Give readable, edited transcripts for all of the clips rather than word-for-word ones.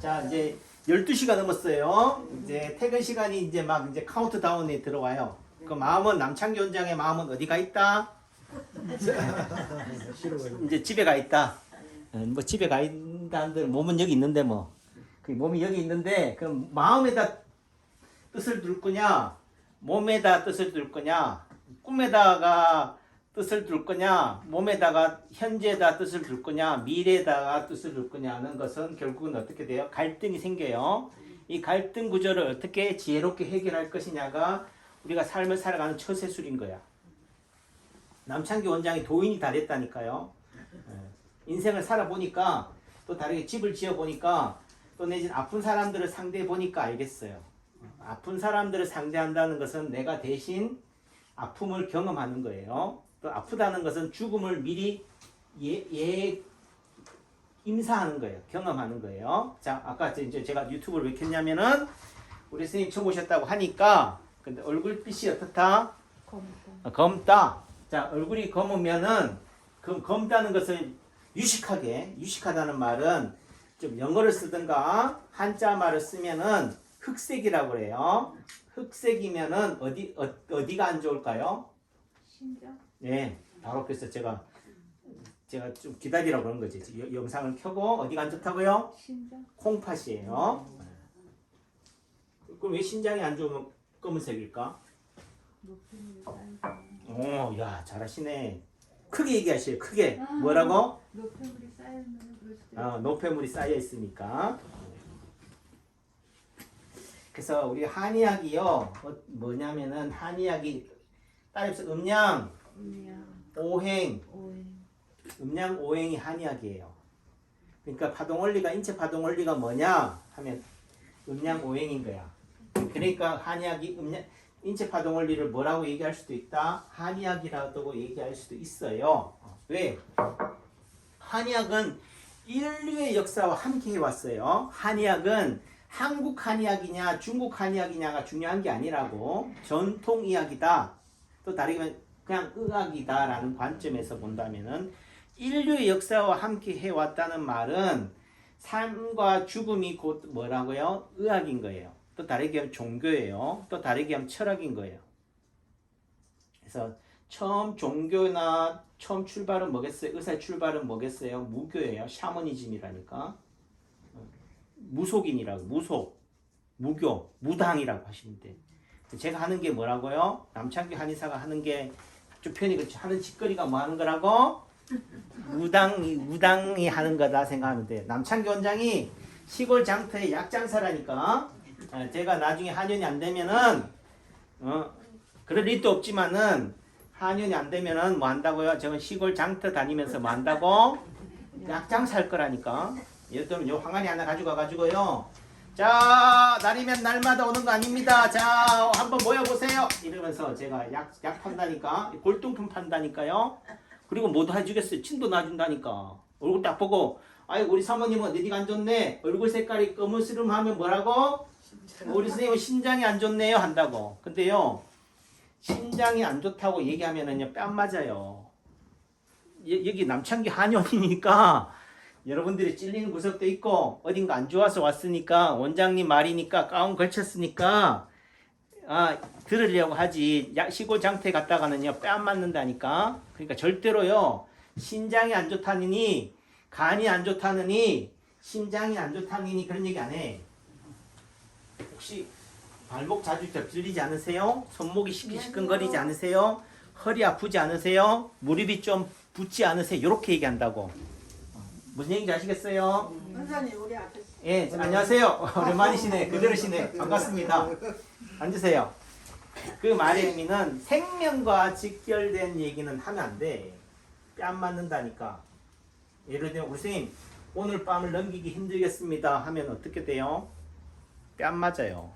자, 이제 12시가 넘었어요. 이제 퇴근 시간이 이제 막 이제 카운트다운에 들어와요. 그 마음은 남창기 원장의 마음은 어디가 있다? 이제 집에 가 있다. 뭐 집에 가 있다는데 몸은 여기 있는데 뭐. 그 몸이 여기 있는데 그럼 마음에다 뜻을 둘 거냐? 몸에다 뜻을 둘 거냐? 꿈에다가 뜻을 둘 거냐? 몸에다가 현재에다 뜻을 둘 거냐? 미래에다가 뜻을 둘 거냐 하는 것은 결국은 어떻게 돼요? 갈등이 생겨요. 이 갈등 구조를 어떻게 지혜롭게 해결할 것이냐가 우리가 삶을 살아가는 처세술인 거야. 남창기 원장이 도인이 다 됐다니까요. 인생을 살아보니까 또 다르게 집을 지어보니까 또 내지는 아픈 사람들을 상대해 보니까 알겠어요. 아픈 사람들을 상대한다는 것은 내가 대신 아픔을 경험하는 거예요. 또 아프다는 것은 죽음을 미리 임사하는 거예요. 경험하는 거예요. 자, 아까 이제 제가 유튜브를 왜 켰냐면은 우리 선생님 처음 오셨다고 하니까 근데 얼굴빛이 어떻다? 검다. 자, 얼굴이 검으면은 검다는 것을 유식하다는 말은 좀 영어를 쓰든가 한자 말을 쓰면은 흑색이라고 그래요. 흑색이면은 어디가 안 좋을까요? 심장? 네, 바로 그래서 제가 좀 기다리라고 그런 거지. 영상을 켜고 어디가 안 좋다고요? 심장? 콩팥이에요. 그럼 왜 심장이 안 좋으면 검은색일까? 노폐물이 쌓여서. 오, 야, 잘하시네. 크게 얘기하세요. 크게. 뭐라고? 노폐물이 쌓이면 그럴 수도 있고. 노폐물이 쌓여 있으니까. 그래서 우리 한의학이요. 뭐냐면은 한의학이 따라서 음양, 오행, 음양 오행이 한의학이에요. 그러니까 파동원리가 인체 파동원리가 뭐냐 하면 음양 오행인 거야. 그러니까 한의학이 인체 파동원리를 뭐라고 얘기할 수도 있다. 한의학이라고 얘기할 수도 있어요. 왜? 한의학은 인류의 역사와 함께 해왔어요. 한의학은 한국 한의학이냐 중국 한의학이냐가 중요한 게 아니라고 전통 의학이다. 또 다르게 그냥 의학이다라는 관점에서 본다면은 인류의 역사와 함께 해왔다는 말은 삶과 죽음이 곧 뭐라고요? 의학인 거예요. 또 다르게 하면 종교예요. 또 다르게 하면 철학인 거예요. 그래서 처음 종교나 처음 출발은 뭐겠어요? 의사의 출발은 뭐겠어요? 무교예요. 샤머니즘이라니까. 무속인이라고. 무교, 무당이라고 하시면 돼. 제가 하는 게 뭐라고요? 남창기 한의사가 하는 게 좀 편히 그렇지. 하는 짓거리가 뭐 하는 거라고? 무당이 하는 거다 생각하면 돼. 남창기 원장이 시골 장터의 약장사라니까. 제가 나중에 한연이 안 되면은 그럴 일도 없지만은 한연이 안 되면은 뭐 한다고요? 저는 시골 장터 다니면서 뭐 한다고? 약장사 할 거라니까. 예를 들면 요 항아리 하나 가지고 와가지고요. 자, 날이면 날마다 오는 거 아닙니다. 자, 한번 모여보세요. 이러면서 제가 약 판다니까. 골동품 판다니까요. 그리고 뭐도 해주겠어요. 침도 놔준다니까. 얼굴 딱 보고, 아이, 우리 사모님은 어디가 안 좋네. 얼굴 색깔이 검은스름 하면 뭐라고? 우리 선생님은 심장이 안 좋네요. 한다고. 근데요, 심장이 안 좋다고 얘기하면은요, 뺨 맞아요. 여기 남창기 한의원이니까 여러분들이 찔리는 구석도 있고 어딘가 안 좋아서 왔으니까 원장님 말이니까 가운 걸쳤으니까 들으려고 하지. 시골 장터에 갔다가는요 뺨 맞는다니까. 그러니까 절대로요 신장이 안 좋다느니 간이 안 좋다느니 심장이 안 좋다느니 그런 얘기 안 해. 혹시 발목 자주 접질리지 않으세요? 손목이 시큰시큰거리지 않으세요? 허리 아프지 않으세요? 무릎이 좀 붓지 않으세요? 이렇게 얘기한다고. 무슨 얘기인지 아시겠어요? 원장님 우리 앞에. 예, 안녕하세요. 오랜만이시네. 그대로시네. 반갑습니다. 앉으세요. 그 말의 의미는 생명과 직결된 얘기는 하면 안 돼. 뺨 맞는다니까. 예를 들면 우리 선생님 오늘 밤을 넘기기 힘들겠습니다 하면 어떻게 돼요? 뺨 맞아요.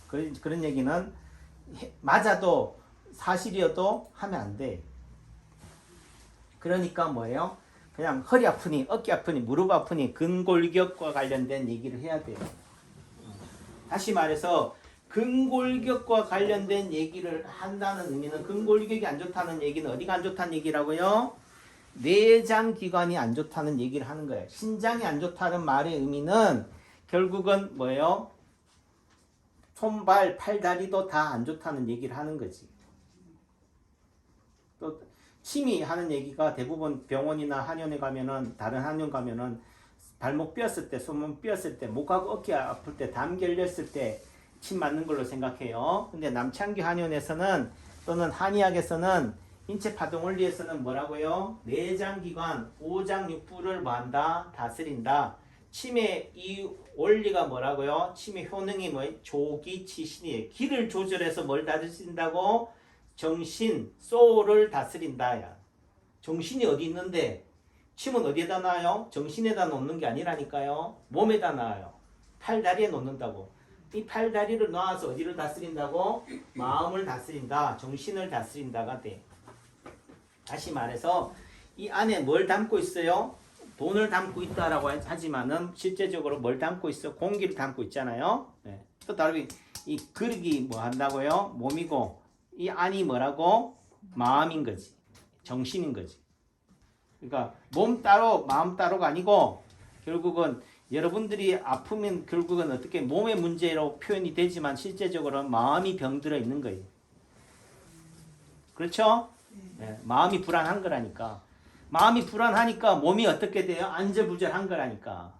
그런 얘기는 맞아도 사실이어도 하면 안 돼. 그러니까 뭐예요? 그냥 허리 아프니 어깨 아프니 무릎 아프니 근골격과 관련된 얘기를 해야 돼요. 다시 말해서 근골격과 관련된 얘기를 한다는 의미는 근골격이 안 좋다는 얘기는 어디가 안 좋다는 얘기라고요? 내장 기관이 안 좋다는 얘기를 하는 거예요. 신장이 안 좋다는 말의 의미는 결국은 뭐예요? 손발, 팔, 다리도 다 안 좋다는 얘기를 하는 거지. 또 침이 하는 얘기가 대부분 병원이나 한의원에 가면은 다른 한의원 가면은 발목 삐었을 때, 손목 삐었을 때, 목하고 어깨 아플 때, 담 결렸을 때 침 맞는 걸로 생각해요. 근데 남창규 한의원에서는 또는 한의학에서는 인체 파동 원리에서는 뭐라고요? 내장기관, 오장육부를 뭐한다? 다스린다. 침의 이 원리가 뭐라고요? 침의 효능이 뭐예요? 조기치신이에요. 기를 조절해서 뭘 다스린다고? 정신, 소울을 다스린다. 야. 정신이 어디 있는데 침은 어디에다 놔요? 정신에다 놓는 게 아니라니까요. 몸에다 놔요. 팔다리에 놓는다고. 이 팔다리를 놔서 어디를 다스린다고? 마음을 다스린다. 정신을 다스린다가 돼. 다시 말해서 이 안에 뭘 담고 있어요? 돈을 담고 있다라고 하지만은 실제적으로 뭘 담고 있어? 공기를 담고 있잖아요. 네. 또 다르게 이 그릇이 뭐 한다고요? 몸이고 이 안이 뭐라고? 마음인 거지. 정신인 거지. 그러니까 몸 따로 마음 따로가 아니고 결국은 여러분들이 아프면 결국은 어떻게 몸의 문제로 표현이 되지만 실제적으로는 마음이 병들어 있는 거예요. 그렇죠? 네, 마음이 불안한 거라니까. 마음이 불안하니까 몸이 어떻게 돼요? 안절부절한 거라니까.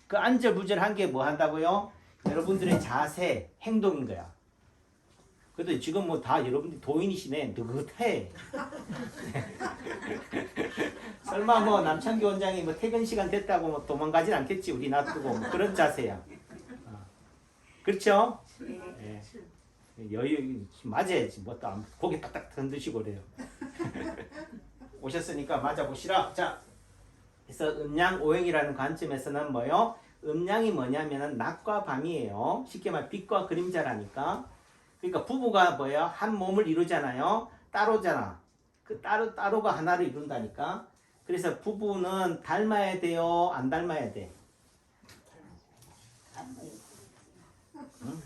그 안절부절한 게 뭐 한다고요? 여러분들의 자세, 행동인 거야. 근데 지금 뭐 다 여러분들이 도인이시네. 느긋해. 설마 뭐 남창규 원장이 뭐 퇴근 시간 됐다고 뭐 도망가진 않겠지. 우리 놔두고 뭐 그런 자세야. 그렇죠? 네. 여유 맞아야지. 뭐 또 고개 딱딱 흔드시고 그래요. 오셨으니까 맞아보시라. 자, 그래서 음양오행이라는 관점에서는 뭐요? 음양이 뭐냐면은 낮과 밤이에요. 쉽게 말해 빛과 그림자라니까. 그러니까 부부가 뭐야? 한 몸을 이루잖아요. 따로잖아. 그 따로가 하나를 이룬다니까. 그래서 부부는 닮아야 돼요? 안 닮아야 돼? 응?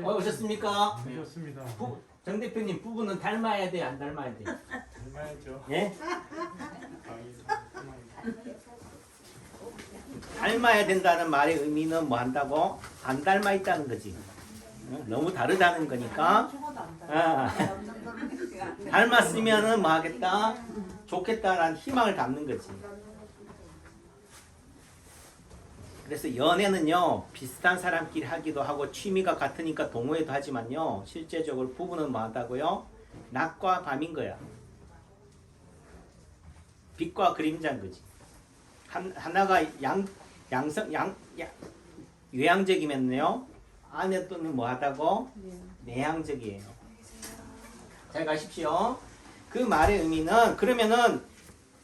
오셨습니까? 네. 오셨습니다. 정 대표님 부부는 닮아야 돼? 안 닮아야 돼? 닮아야죠. 예? 닮아야 된다는 말의 의미는 뭐 한다고? 안 닮아 있다는 거지. 너무 다르다는 거니까. 닮았으면은 뭐 하겠다? 좋겠다라는 희망을 담는 거지. 그래서 연애는요 비슷한 사람끼리 하기도 하고 취미가 같으니까 동호회도 하지만요 실제적으로 부부는 뭐 한다고요? 낮과 밤인 거야. 빛과 그림자인 거지. 하나가 외향적이면요 안에 또는 뭐 하다고? 내향적이에요. 잘 가십시오. 그 말의 의미는 그러면은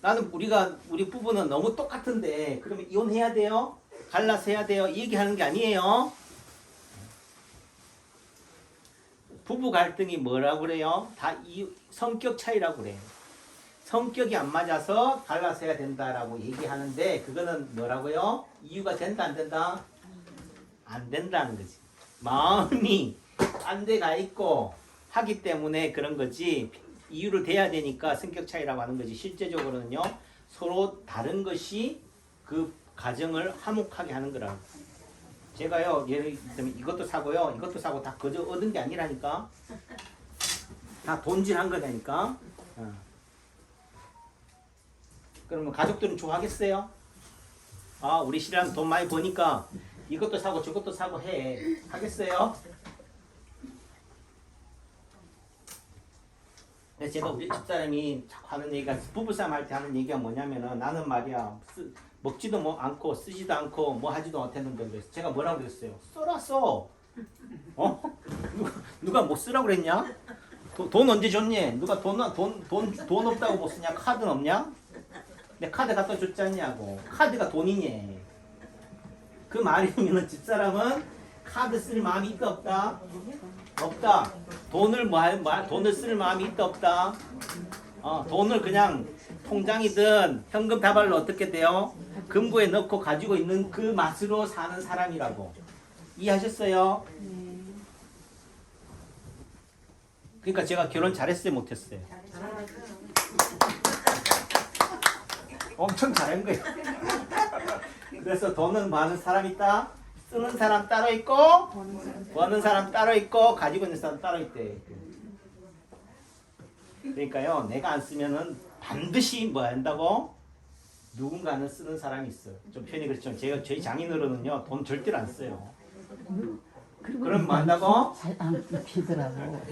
나는 우리 부부는 너무 똑같은데 그러면 이혼해야 돼요? 갈라서 해야 돼요? 이 얘기하는 게 아니에요. 부부 갈등이 뭐라고 그래요? 다 성격 차이라고 그래요. 성격이 안 맞아서 갈라서 해야 된다라고 얘기하는데 그거는 뭐라고요? 이유가 된다 안 된다? 안 된다는 거지. 마음이 딴 데가 있고 하기 때문에 그런 거지 이유를 대야 되니까 성격 차이라고 하는 거지. 실제적으로는요 서로 다른 것이 그 가정을 화목하게 하는 거라고. 제가요 예를 들면 이것도 사고요 이것도 사고 다 그저 얻은 게 아니라니까. 다 돈질한 거다니까. 그러면 가족들은 좋아하겠어요? 아 우리 신랑 돈 많이 버니까 이것도 사고 저것도 사고 해 하겠어요? 그래서 제가 우리 집사람이 자꾸 하는 얘기가 부부싸움 할 때 하는 얘기가 뭐냐면은 나는 말이야 먹지도 뭐 않고 쓰지도 않고 뭐 하지도 못했는데 그래서 제가 뭐라고 그랬어요? 써라 써. 어? 누가 못 쓰라고 그랬냐? 돈 언제 줬니? 누가 돈 없다고 못 쓰냐? 카드는 없냐? 내 카드 갖다 줬지 않냐고. 카드가 돈이니. 그 말이면 집사람은 카드 쓸 마음이 있다 없다? 없다. 돈을 돈을 쓸 마음이 있다 없다? 돈을 그냥 통장이든 현금 다발로 어떻게 돼요? 금고에 넣고 가지고 있는 그 맛으로 사는 사람이라고. 이해하셨어요? 그러니까 제가 결혼 잘했어요 못했어요? 엄청 잘한 거예요. 그래서 돈은 많은 사람 있다. 쓰는 사람 따로 있고 버는 사람 따로 있고 가지고 있는 사람 따로 있대. 그러니까요, 내가 안 쓰면은 반드시 뭐 한다고? 누군가는 쓰는 사람이 있어요. 좀 편히 그렇죠. 저희 장인어른은요, 돈 절대로 안 써요. 그럼 뭐 한다고? 잘안 피더라고.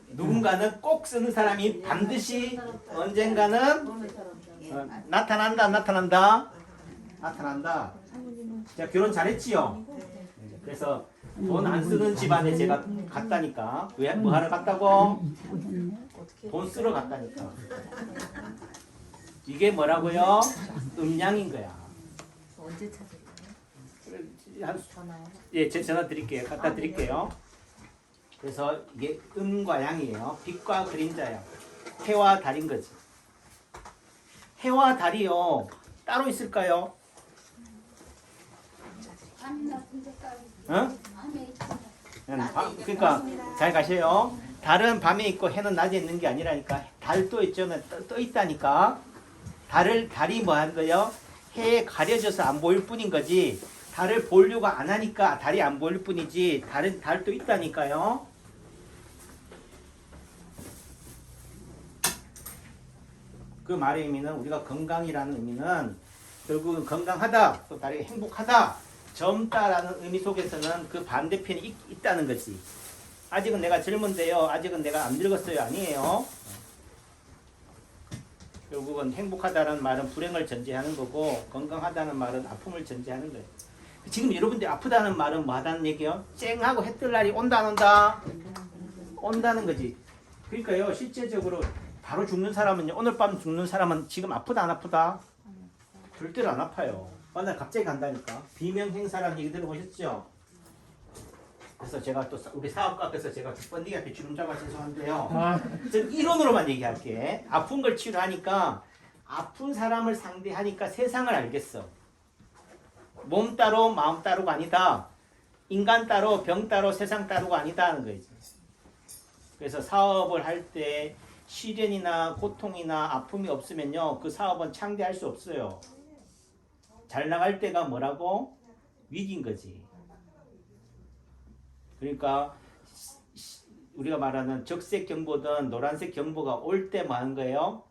누군가는 꼭 쓰는 사람이 반드시 언젠가는 나타난다. 제가 결혼 잘했지요. 그래서 돈 안 쓰는 집안에 제가 갔다니까. 왜 뭐 하러 갔다고? 돈 쓰러 갔다니까. 이게 뭐라고요? 음양인 거야. 언제 찾을까요? 전화요? 예, 제 전화 드릴게요. 갖다 드릴게요. 그래서 이게 음과 양이에요. 빛과 그림자야. 해와 달인 거지. 해와 달이요. 따로 있을까요? 어? 그러니까 잘 가세요. 달은 밤에 있고 해는 낮에 있는 게 아니라니까. 달 또 있잖아요. 떠 있다니까. 달이 뭐 한 거예요? 해에 가려져서 안 보일 뿐인 거지. 달을 보려고 안 하니까 달이 안 보일 뿐이지. 달도 있다니까요. 그 말의 의미는 우리가 건강이라는 의미는 결국은 건강하다, 또 다르게 행복하다, 젊다라는 의미 속에서는 그 반대편이 있다는 거지. 아직은 내가 젊은데요. 아직은 내가 안 늙었어요. 아니에요. 결국은 행복하다는 말은 불행을 전제하는 거고 건강하다는 말은 아픔을 전제하는 거예요. 지금 여러분들 아프다는 말은 뭐 하다는 얘기요? 쨍하고 해 뜰 날이 온다 안 온다? 온다는 거지. 그러니까요. 실제적으로 바로 죽는 사람은요. 오늘 밤 죽는 사람은 지금 아프다 안 아프다? 절대로 안 아파요. 어느 날 갑자기 간다니까. 비명행사라는 얘기 들어보셨죠? 그래서 제가 또 우리 사업가 앞에서 제가 번데기 앞에 주름 잡아 죄송한데요. 전 이론으로만 얘기할게. 아픈 걸 치료하니까 아픈 사람을 상대하니까 세상을 알겠어. 몸 따로 마음 따로가 아니다. 인간 따로 병 따로 세상 따로가 아니다 하는 거지. 그래서 사업을 할 때 시련이나 고통이나 아픔이 없으면요. 그 사업은 창대할 수 없어요. 잘 나갈 때가 뭐라고? 위기인 거지. 그러니까 우리가 말하는 적색 경보든 노란색 경보가 올 때 뭐 하는 거예요?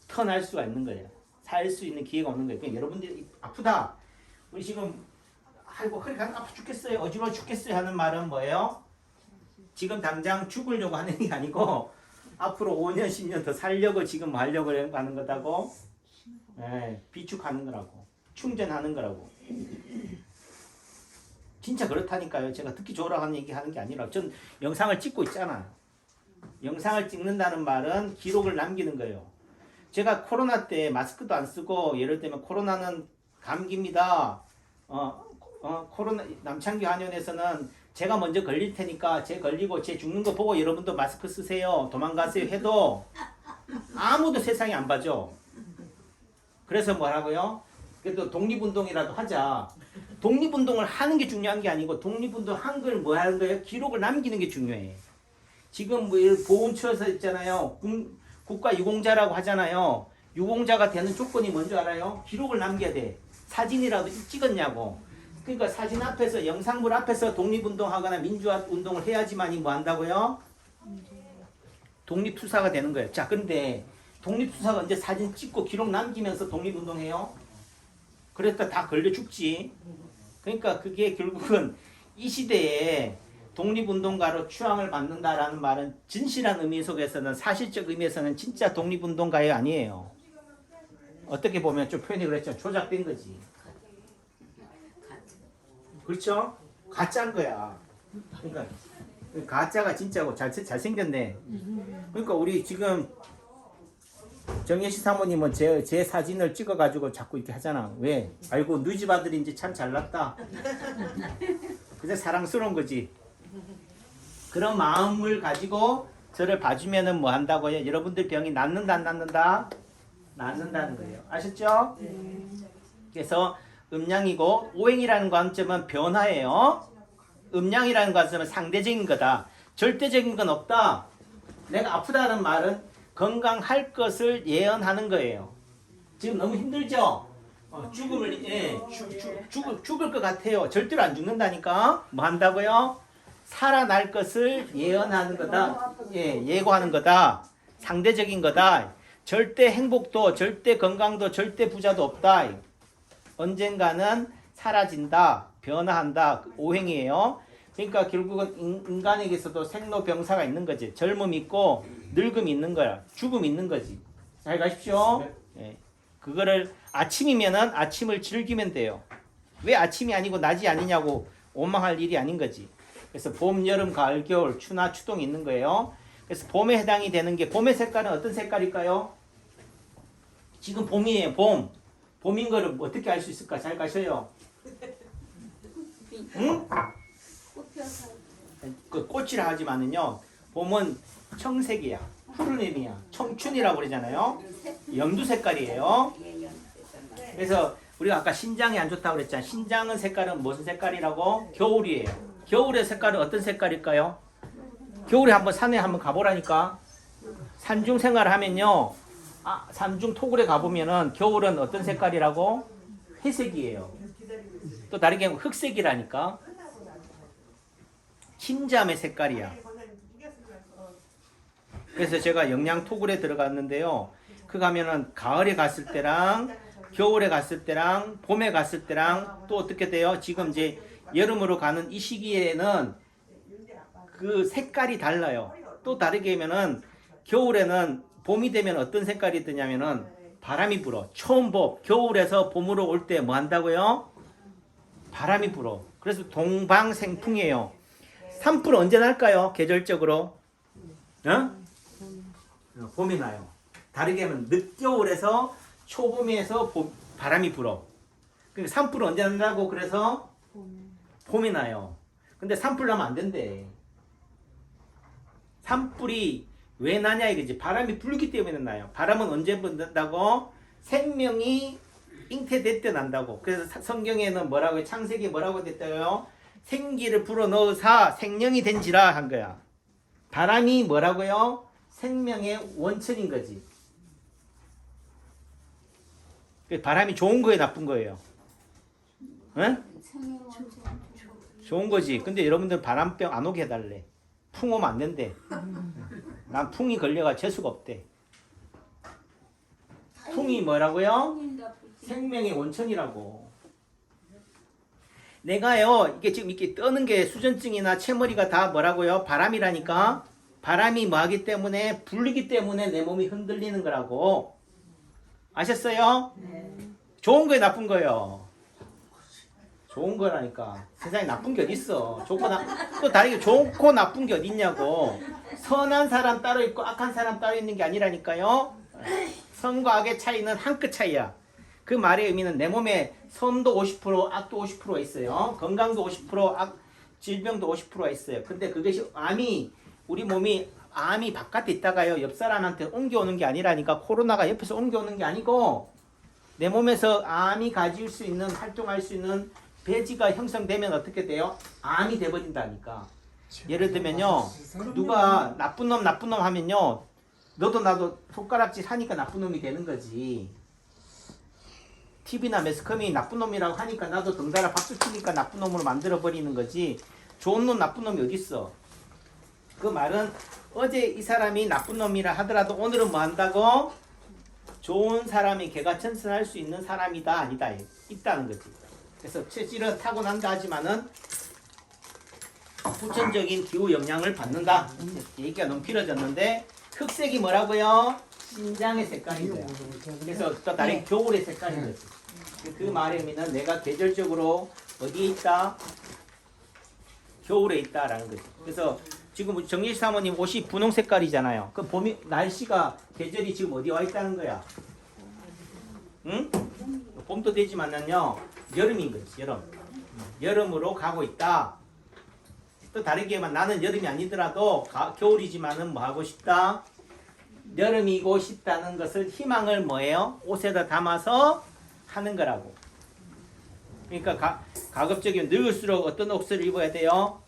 턴할 수가 있는 거예요. 살 수 있는 기회가 오는 거예요. 그러니까 여러분들이 아프다. 우리 지금 아이고 허리가 아파 죽겠어요. 어지러워 죽겠어요 하는 말은 뭐예요? 지금 당장 죽으려고 하는 게 아니고 앞으로 5년 10년 더 살려고 지금 뭐 하려고 하는 거다고? 네, 비축하는 거라고. 충전하는 거라고. 진짜 그렇다니까요. 제가 듣기 좋으라고 하는 얘기 하는 게 아니라 전 영상을 찍고 있잖아요. 영상을 찍는다는 말은 기록을 남기는 거예요. 제가 코로나 때 마스크도 안 쓰고 예를 들면 코로나는 감기입니다. 코로나 남창기 한의원에서는 제가 먼저 걸릴 테니까 제 걸리고 제 죽는 거 보고 여러분도 마스크 쓰세요. 도망가세요 해도 아무도 세상에 안 봐줘. 그래서 뭐라고요? 그래도 독립운동이라도 하자. 독립운동을 하는 게 중요한 게 아니고 독립운동 한 걸 뭐 하는 거예요? 기록을 남기는 게 중요해. 지금 뭐 보험처에서 있잖아요. 국가 유공자라고 하잖아요. 유공자가 되는 조건이 뭔지 알아요? 기록을 남겨야 돼. 사진이라도 찍었냐고. 그러니까 사진 앞에서 영상물 앞에서 독립운동하거나 민주화운동을 해야지만이 뭐 한다고요? 독립투사가 되는 거예요. 자, 근데 독립투사가 이제 사진 찍고 기록 남기면서 독립운동해요? 그랬다 다 걸려 죽지. 그러니까 그게 결국은 이 시대에 독립운동가로 추앙을 받는다라는 말은 진실한 의미 속에서는 사실적 의미에서는 진짜 독립운동가이 아니에요. 어떻게 보면 좀 표현이 그랬죠. 조작된 거지. 그렇죠? 가짜인 거야. 그러니까 가짜가 진짜고 잘생겼네. 그러니까 우리 지금 정예시 사모님은 제 사진을 찍어가지고 자꾸 이렇게 하잖아. 왜? 아이고 누이 집 아들인지 참 잘났다. 그래서 사랑스러운 거지. 그런 마음을 가지고 저를 봐주면은 뭐 한다고요? 여러분들 병이 낫는다 안 낫는다? 낫는다는 거예요. 아셨죠? 그래서 음양이고 오행이라는 관점은 변화예요. 음양이라는 관점은 상대적인 거다. 절대적인 건 없다. 내가 아프다는 말은 건강할 것을 예언하는 거예요. 지금 너무 힘들죠? 죽을 것 같아요. 절대로 안 죽는다니까. 뭐 한다고요? 살아날 것을 예언하는 거다. 예고하는 거다. 상대적인 거다. 절대 행복도, 절대 건강도, 절대 부자도 없다. 언젠가는 사라진다. 변화한다. 오행이에요. 그러니까 결국은 인간에게서도 생로병사가 있는 거지. 젊음이 있고 늙음이 있는 거야. 죽음이 있는 거지. 잘 가십시오. 예. 그거를 아침이면은 아침을 즐기면 돼요. 왜 아침이 아니고 낮이 아니냐고 원망할 일이 아닌 거지. 그래서 봄, 여름, 가을, 겨울, 추나 추동이 있는 거예요. 그래서 봄에 해당이 되는 게 봄의 색깔은 어떤 색깔일까요? 지금 봄이에요. 봄. 봄인 거를 어떻게 알 수 있을까? 잘 가셔요. 응? 그 꽃이라 하지만은요. 봄은 청색이야. 푸르름이야. 청춘이라고 그러잖아요. 연두 색깔이에요. 그래서 우리가 아까 신장이 안 좋다고 그랬잖아. 신장은 색깔은 무슨 색깔이라고? 겨울이에요. 겨울의 색깔은 어떤 색깔일까요? 겨울에 한번 산에 한번 가보라니까. 산중 생활을 하면요. 산중 토굴에 가보면은 겨울은 어떤 색깔이라고? 회색이에요. 또 다르게 흑색이라니까. 흰잠의 색깔이야. 그래서 제가 영양 토굴에 들어갔는데요. 그 가면은 가을에 갔을 때랑 겨울에 갔을 때랑 봄에 갔을 때랑 또 어떻게 돼요? 지금 이제 여름으로 가는 이 시기에는 그 색깔이 달라요. 또 다르게 하면은 겨울에는 봄이 되면 어떤 색깔이 뜨냐면은 바람이 불어. 초음법. 겨울에서 봄으로 올 때 뭐 한다고요? 바람이 불어. 그래서 동방생풍이에요. 산불 언제 날까요? 계절적으로? 봄이 나요. 다르게 하면 늦겨울에서 초봄에서 바람이 불어. 그러니까 산불은 언제 난다고? 그래서 봄이 나요. 근데 산불 나면 안 된대. 산불이 왜 나냐 이거지. 바람이 불기 때문에 나요. 바람은 언제 분다고? 생명이 잉태될 때 난다고. 그래서 성경에는 뭐라고 해요? 창세기 뭐라고 됐다고요? 생기를 불어넣으사 생명이 된지라 한 거야. 바람이 뭐라고요? 생명의 원천인 거지. 바람이 좋은 거예요, 나쁜 거예요? 응? 좋은 거지. 근데 여러분들 바람병 안 오게 해달래. 풍 오면 안 된대. 난 풍이 걸려가 재수가 없대. 풍이 뭐라고요? 생명의 원천이라고. 내가요, 이게 지금 이렇게 떠는 게 수전증이나 채머리가 다 뭐라고요? 바람이라니까. 바람이 뭐 하기 때문에, 불리기 때문에 내 몸이 흔들리는 거라고. 아셨어요? 네. 좋은 거예요, 나쁜 거예요? 좋은 거라니까. 세상에 나쁜 게 어딨어. 또 다르게 좋고 나쁜 게 어딨냐고. 선한 사람 따로 있고 악한 사람 따로 있는 게 아니라니까요. 선과 악의 차이는 한 끗 차이야. 그 말의 의미는 내 몸에 선도 50%, 악도 50%가 있어요. 건강도 50%, 질병도 50%가 있어요. 근데 그것이 우리 몸이 암이 바깥에 있다가요. 옆 사람한테 옮겨오는 게 아니라니까. 코로나가 옆에서 옮겨오는 게 아니고 내 몸에서 암이 가질 수 있는, 활동할 수 있는 배지가 형성되면 어떻게 돼요? 암이 돼버린다니까. 예를 들면요. 누가 나쁜 놈 하면요. 너도 나도 손가락질 하니까 나쁜 놈이 되는 거지. TV나 매스컴이 나쁜 놈이라고 하니까 나도 덩달아 박수 치니까 나쁜 놈으로 만들어버리는 거지. 좋은 놈, 나쁜 놈이 어딨어. 그 말은 어제 이 사람이 나쁜 놈이라 하더라도 오늘은 뭐 한다고? 좋은 사람이 개가천선할 수 있는 사람이다, 아니다. 있다는 거지. 그래서 체질은 타고난다 하지만은 후천적인 기후 영향을 받는다. 얘기가 너무 길어졌는데 흑색이 뭐라고요? 신장의 색깔이고요. 그래서 또 다른 겨울의 색깔인 거지. 그 말의 의미는 내가 계절적으로 어디에 있다? 겨울에 있다라는 거지. 그래서 지금 정예시 사모님 옷이 분홍 색깔이잖아요. 그 봄이 날씨가 계절이 지금 어디 와 있다는 거야? 응? 봄도 되지만은요 여름인 거지. 여름으로 가고 있다. 또 다르게 하면 나는 여름이 아니더라도 겨울이지만은 뭐 하고 싶다? 여름이고 싶다는 것을 희망을 뭐예요? 옷에다 담아서 하는 거라고. 그러니까 가급적이면 늙을수록 어떤 옷을 입어야 돼요?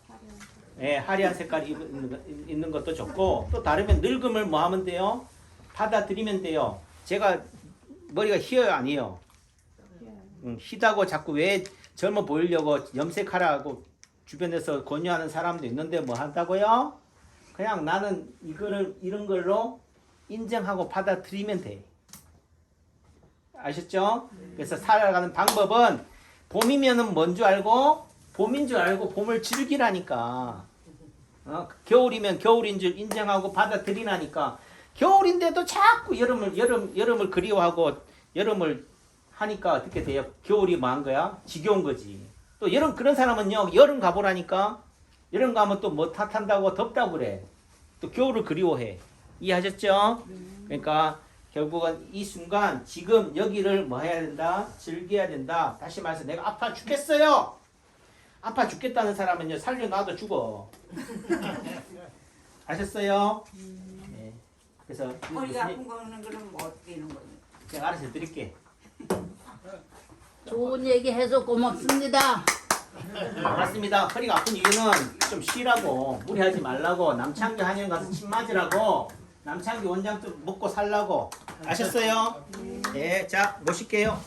화려한 색깔 입는 것도 좋고 또 다르면 늙음을 뭐 하면 돼요? 받아들이면 돼요. 제가 머리가 휘어요 아니에요? 휘다고 자꾸 왜 젊어 보이려고 염색하라고 주변에서 권유하는 사람도 있는데 뭐 한다고요? 그냥 나는 이거를 이런 걸로 인정하고 받아들이면 돼. 아셨죠? 그래서 살아가는 방법은 봄이면은 뭔 줄 알고 봄인 줄 알고 봄을 즐기라니까. 겨울이면 겨울인 줄 인정하고 받아들이라니까. 겨울인데도 자꾸 여름을 그리워하고 여름을 하니까 어떻게 돼요? 겨울이 뭐한 거야? 지겨운 거지. 또 여름 그런 사람은요 여름 가보라니까. 여름 가면 또 뭐 탓한다고 덥다고 그래. 또 겨울을 그리워해. 이해하셨죠? 그러니까 결국은 이 순간 지금 여기를 뭐 해야 된다? 즐겨야 된다. 다시 말해서 내가 아파 죽겠어요. 아파 죽겠다는 사람은요 살려놔도 죽어. 아셨어요? 네. 그래서 머리가 아픈 거는 그럼 뭐 어떻게 하는 거예요? 제가 알아서 드릴게. 좋은 얘기 해서 고맙습니다. 맞습니다. 허리가 아픈 이유는 좀 쉬라고 무리하지 말라고 남창기 한의원 가서 침 맞으라고 남창기 원장 좀 먹고 살라고 아셨어요? 네, 자 모실게요.